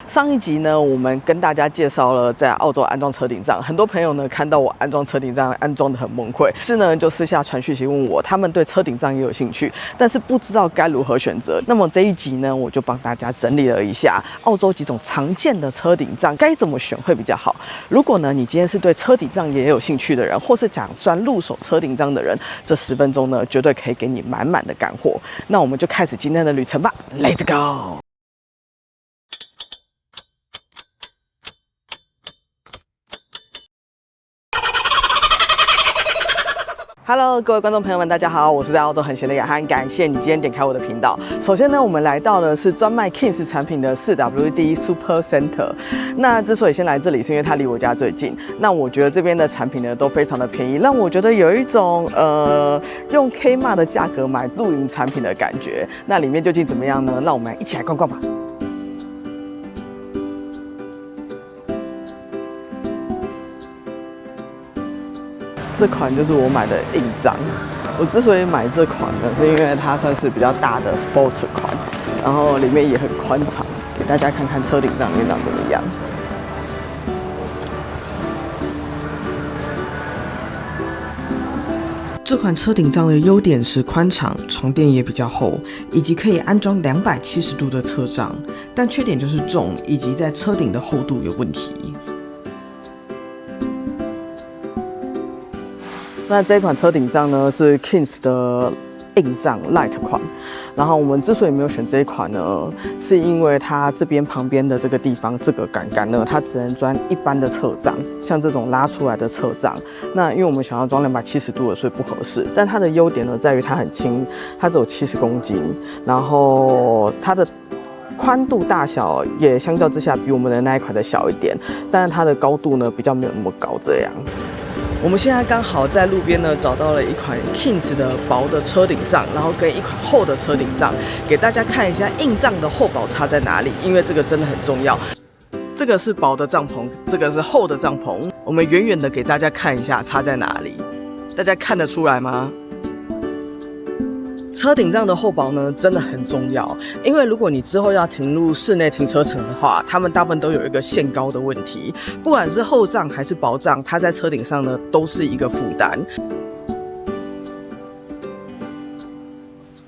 上一集呢，我们跟大家介绍了在澳洲安装车顶帐，很多朋友呢看到我安装车顶帐安装的很崩溃，是呢就私下传讯息问我，他们对车顶帐也有兴趣，但是不知道该如何选择。那么这一集呢，我就帮大家整理了一下澳洲几种常见的车顶帐该怎么选会比较好。如果呢你今天是对车顶帐也有兴趣的人，或是打算入手车顶帐的人，这10分钟呢绝对可以给你满满的干货。那我们就开始今天的旅程吧 ，Let's go！Hello， 各位观众朋友们，大家好，我是在澳洲很闲的雅涵，感谢你今天点开我的频道。首先呢，我们来到的是专卖 Kings 产品的 4WD Super Center。那之所以先来这里，是因为它离我家最近。那我觉得这边的产品呢都非常的便宜，让我觉得有一种用 Kmart 的价格买露营产品的感觉。那里面究竟怎么样呢？让我们一起来逛逛吧。这款就是我买的硬帐。我之所以买这款呢，是因为它算是比较大的 Sports 款，然后里面也很宽敞，给大家看看车顶帐里面长怎么样。这款车顶帐的优点是宽敞，床垫也比较厚，以及可以安装270度的侧帐，但缺点就是重，以及在车顶的厚度有问题。那这款车顶帐呢是 Kings 的硬帐 Light 款，然后我们之所以没有选这一款呢，是因为它这边旁边的这个地方这个杆杆呢，它只能装一般的侧帐，像这种拉出来的侧帐。那因为我们想要装270度的，所以不合适。但它的优点呢在于它很轻，它只有70公斤，然后它的宽度大小也相较之下比我们的那一款再小一点，但是它的高度呢比较没有那么高这样。我们现在刚好在路边呢找到了一款 Kings 的薄的车顶帐，然后跟一款厚的车顶帐，给大家看一下硬帐的厚薄差在哪里，因为这个真的很重要。这个是薄的帐篷，这个是厚的帐篷，我们远远的给大家看一下差在哪里，大家看得出来吗？车顶帐的厚薄呢，真的很重要，因为如果你之后要停入室内停车场的话，他们大部分都有一个限高的问题，不管是厚帐还是薄帐，它在车顶上呢都是一个负担。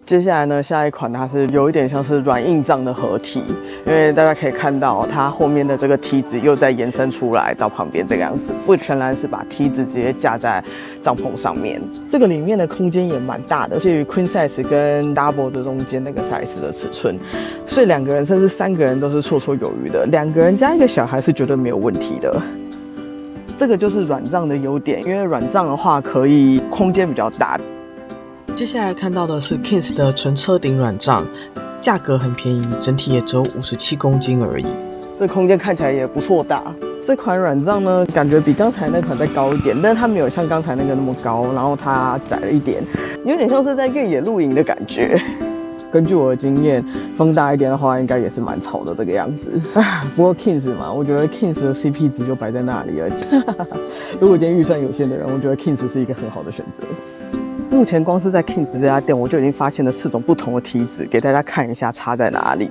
接下来呢，下一款它是有一点像是软硬帐的合体，因为大家可以看到它后面的这个梯子又在延伸出来到旁边这个样子，不全然是把梯子直接架在帐篷上面。这个里面的空间也蛮大的，介于 Queen size 跟 Double 的中间那个 size 的尺寸，所以2个人甚至3个人都是绰绰有余的，2个人加一个小孩是绝对没有问题的。这个就是软帐的优点，因为软帐的话可以空间比较大。接下来看到的是 Kings 的纯车顶软帐，价格很便宜，整体也只有57公斤而已。这空间看起来也不错大。这款软帐呢，感觉比刚才那款再高一点，但是它没有像刚才那个那么高，然后它窄了一点，有点像是在越野露营的感觉。根据我的经验，放大一点的话，应该也是蛮吵的这个样子。不过 Kings 嘛，我觉得 Kings 的 CP 值就摆在那里而已。如果今天预算有限的人，我觉得 Kings 是一个很好的选择。目前光是在 Kings 这家店，我就已经发现了4种不同的梯子，给大家看一下差在哪里。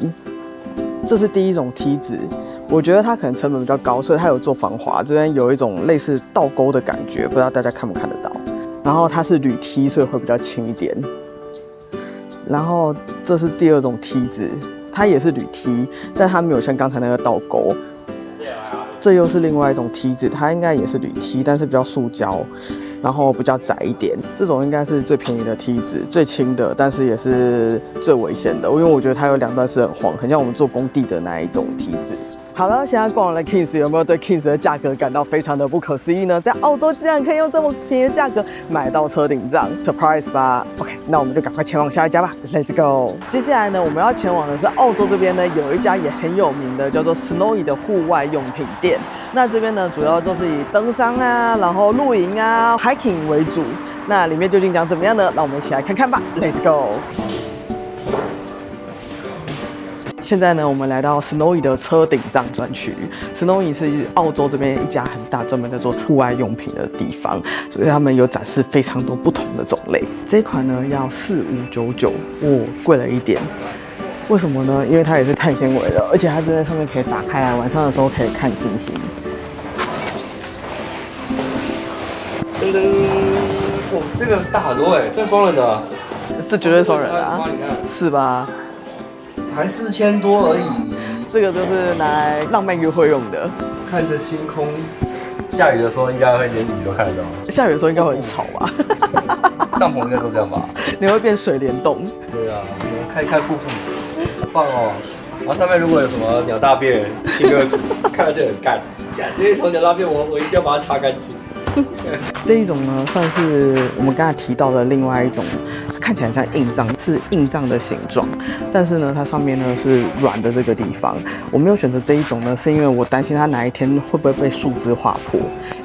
这是第一种梯子，我觉得它可能成本比较高，所以它有做防滑，这边有一种类似倒钩的感觉，不知道大家看不看得到。然后它是铝梯，所以会比较轻一点。然后这是第2种梯子，它也是铝梯，但它没有像刚才那个倒钩。这又是另外一种梯子，它应该也是铝梯，但是比较塑胶，然后比较窄一点。这种应该是最便宜的梯子，最轻的，但是也是最危险的，因为我觉得它有2段是很晃，很像我们做工地的那一种梯子。好了，现在逛完了 Kings， 有没有对 Kings 的价格感到非常的不可思议呢？在澳洲竟然可以用这么便宜的价格买到车顶帐 ，surprise 吧 ？OK， 那我们就赶快前往下一家吧 ，Let's go。接下来呢，我们要前往的是澳洲这边呢，有一家也很有名的叫做 Snowy 的户外用品店。那这边呢，主要就是以登山啊，然后露营啊、hiking 为主。那里面究竟长怎么样呢？让我们一起来看看吧 ，Let's go。现在呢，我们来到 Snowy 的车顶帐专区。Snowy 是澳洲这边一家很大专门在做户外用品的地方，所以他们有展示非常多不同的种类。这一款呢要4599，贵了一点。为什么呢？因为它也是碳纤维的，而且它这边上面可以打开来，晚上的时候可以看星星。噔噔，哇，这个大很多哎，这双人的、啊，这绝对双人的啊，你看，是吧？才4000多而已。这个就是拿来浪漫约会用的。看着星空，下雨的时候应该会连雨都看得到。下雨的时候应该会很吵吧？帐篷应该都这样吧？你会变水帘洞。对啊，我们看一看瀑布，好棒哦。然后上面如果有什么鸟大便、清热组，看上去很干。这一头鸟大便我一定要把它擦干净。这一种呢，算是我们刚才提到的另外一种，它看起来像印章，是印章的形状，但是呢，它上面呢是软的这个地方。我没有选择这一种呢，是因为我担心它哪一天会不会被树枝划破，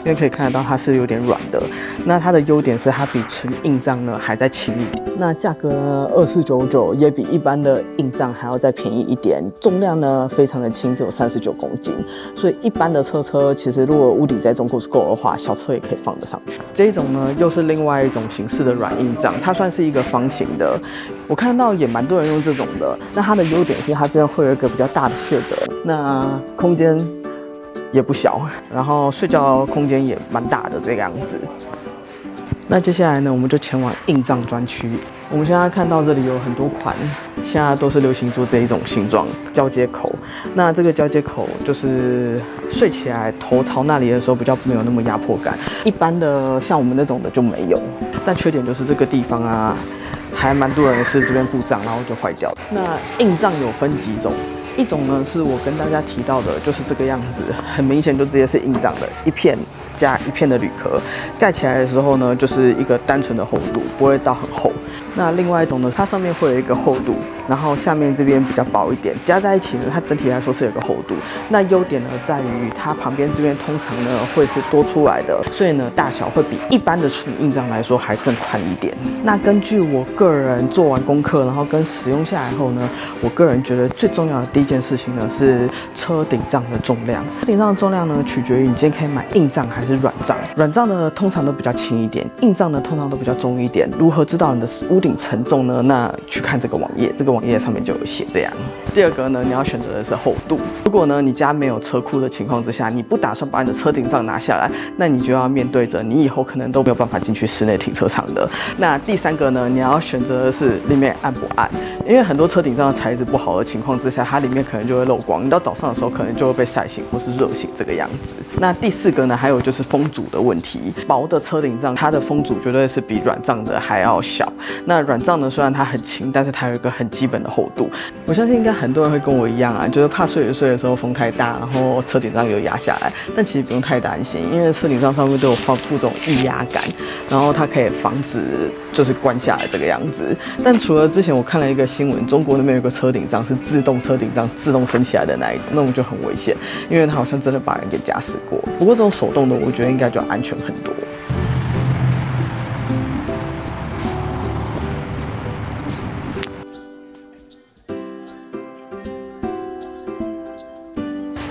因为可以看得到它是有点软的。那它的优点是它比纯印章呢还在轻一点。那价格呢2499，也比一般的印章还要再便宜一点。重量呢非常的轻，只有39公斤，所以一般的车其实如果屋顶载重够是够的话，小车也可以放得上去。这一种呢又是另外一种形式的软印章，它算是一个方形的。我看到也蛮多人用这种的。那它的优点是它这边会有一个比较大的穴的，那空间也不小，然后睡觉空间也蛮大的这个样子。那接下来呢，我们就前往印章专区。我们现在看到这里有很多款，现在都是流行做这一种形状交接口。那这个交接口就是睡起来头朝那里的时候比较没有那么压迫感，一般的像我们那种的就没有。但缺点就是这个地方啊，还蛮多人是这边故障然后就坏掉了。那印章有分几种？一种呢是我跟大家提到的，就是这个样子，很明显就直接是印章的一片加一片的铝壳，盖起来的时候呢，就是一个单纯的厚度，不会到很厚。那另外一种呢，它上面会有一个厚度，然后下面这边比较薄一点，加在一起呢，它整体来说是有个厚度。那优点呢在于它旁边这边通常呢会是多出来的，所以呢大小会比一般的纯印章来说还更宽一点。那根据我个人做完功课，然后跟使用下来后呢，我个人觉得最重要的第一件事情呢是车顶帐的重量。车顶帐的重量呢取决于你今天可以买硬帐还是软帐。软帐呢通常都比较轻一点，硬帐呢通常都比较重一点。如何知道你的屋顶承重呢？那去看这个网页，这个网页上面就有写这样。第二个呢，你要选择的是厚度。如果呢你家没有车库的情况之下，你不打算把你的车顶帐拿下来，那你就要面对着你以后可能都没有办法进去室内停车场的。那第三个呢，你要选择的是里面暗不暗，因为很多车顶帐的材质不好的情况之下，它里面可能就会漏光，你到早上的时候可能就会被晒醒或是热醒这个样子。那第四个呢，还有就是风阻的问题。薄的车顶帐它的风阻绝对是比软帐的还要小。那软帐呢，虽然它很轻，但是它有一个很基本的厚度。我相信应该很多人会跟我一样啊，就是怕睡着睡的时候风太大，然后车顶帐有压下来。但其实不用太担心，因为车顶帐上面都有附这种液压杆，然后它可以防止就是关下来这个样子。但除了之前我看了一个新闻，中国那边有个车顶帐是自动车顶帐自动升起来的那一种，那种就很危险，因为它好像真的把人给夹死过。不过这种手动的，我觉得应该就安全很多。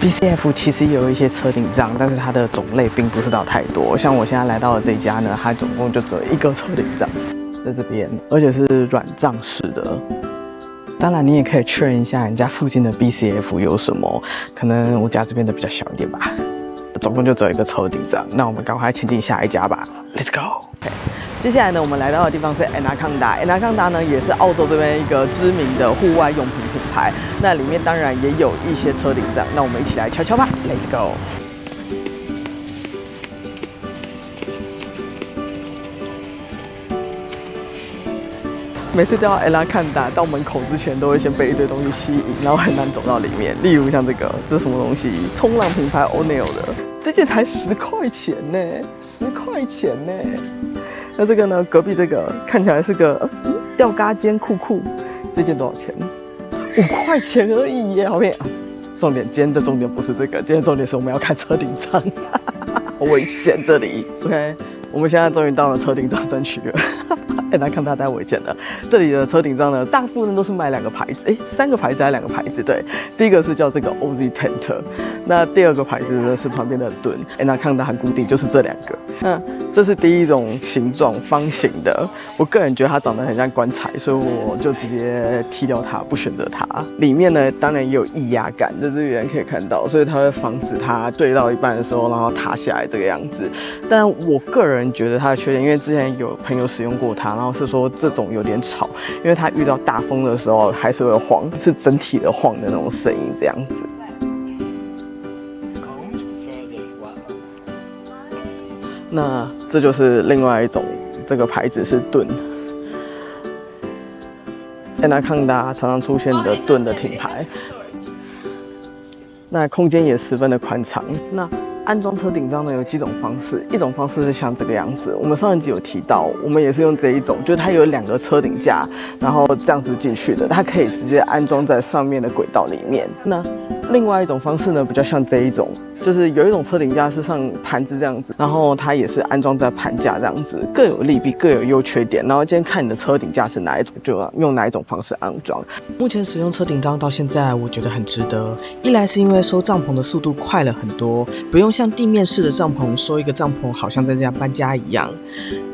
BCF 其实也有一些车顶帐，但是它的种类并不是到太多。像我现在来到的这家呢，它总共就只有一个车顶帐在这边，而且是软帐式的。当然，你也可以确认一下你家附近的 BCF 有什么，可能我家这边的比较小一点吧。总共就只有一个车顶帐，那我们赶快前进下一家吧 ，Let's go。Okay. 接下来呢，我们来到的地方是 Anaconda。Anaconda 呢，也是澳洲这边一个知名的户外用品品牌。那里面当然也有一些车顶帐，那我们一起来瞧瞧吧 ，Let's go。每次到 Anaconda 到门口之前，都会先被一堆东西吸引，然后很难走到里面。例如像这个，这是什么东西？冲浪品牌 O'Neill 的，这件才10块钱呢，10块钱呢。那这个呢？隔壁这个看起来是个吊嘎肩裤裤，这件多少钱？5块钱而已耶，好便宜。重点，今天的重点不是这个，今天的重点是我们要看车顶帐，好危险这里。OK， 我们现在终于到了车顶帐专区了。那看他带我见了。这里的车顶上呢，大部分都是卖2个牌子，3个牌子还是2个牌子？对，第一个是叫这个 OZ Tent， 那第2个牌子呢是旁边的盾。那看到很固定，就是这2个。那这是第一种形状，方形的。我个人觉得它长得很像棺材，所以我就直接踢掉它，不选择它。里面呢，当然也有液压杆，在这边可以看到，所以它会防止它坠到一半的时候，然后塌下来这个样子。但我个人觉得它的缺点，因为之前有朋友使用过它，然后是说这种有点吵，因为它遇到大风的时候还是会晃，是整体的晃的那种声音这样子。那这就是另外一种，这个牌子是盾。Anaconda 常常出现的盾的品牌。那空间也十分的宽敞。那安装车顶上呢有几种方式，一种方式是像这个样子，我们上一集有提到，我们也是用这一种，就是它有2个车顶架，然后这样子进去的，它可以直接安装在上面的轨道里面。那另外一种方式呢，比较像这一种，就是有一种车顶架是上盘子这样子，然后它也是安装在盘架这样子，各有利弊，各有优缺点。然后今天看你的车顶架是哪一种，就用哪一种方式安装。目前使用车顶帐到现在，我觉得很值得。一来是因为收帐篷的速度快了很多，不用像地面式的帐篷收一个帐篷，好像在家搬家一样。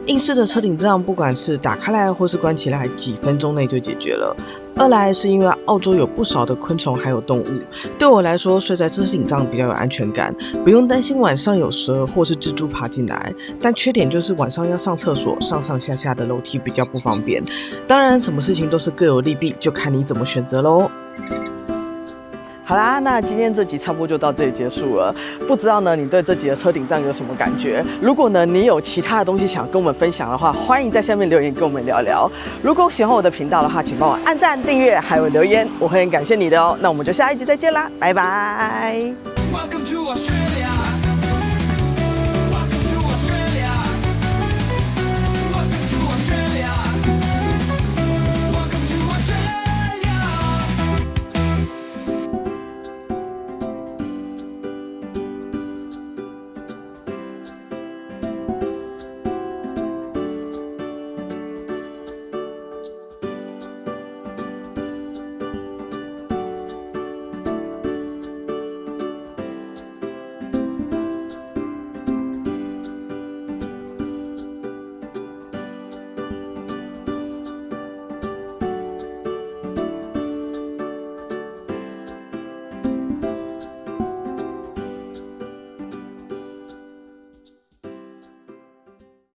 硬式的车顶帐，不管是打开来或是关起来，几分钟内就解决了。二来是因为澳洲有不少的昆虫还有动物，对我来说睡在车顶帐比较有安全感，不用担心晚上有蛇或是蜘蛛爬进来。但缺点就是晚上要上厕所，上上下下的楼梯比较不方便。当然，什么事情都是各有利弊，就看你怎么选择咯。好啦，那今天这集差不多就到这里结束了。不知道呢，你对这集的车顶帐有什么感觉？如果呢，你有其他的东西想跟我们分享的话，欢迎在下面留言跟我们聊聊。如果喜欢我的频道的话，请帮我按赞、订阅还有留言，我会很感谢你的哦。那我们就下一集再见啦，拜拜。Welcome to Australia.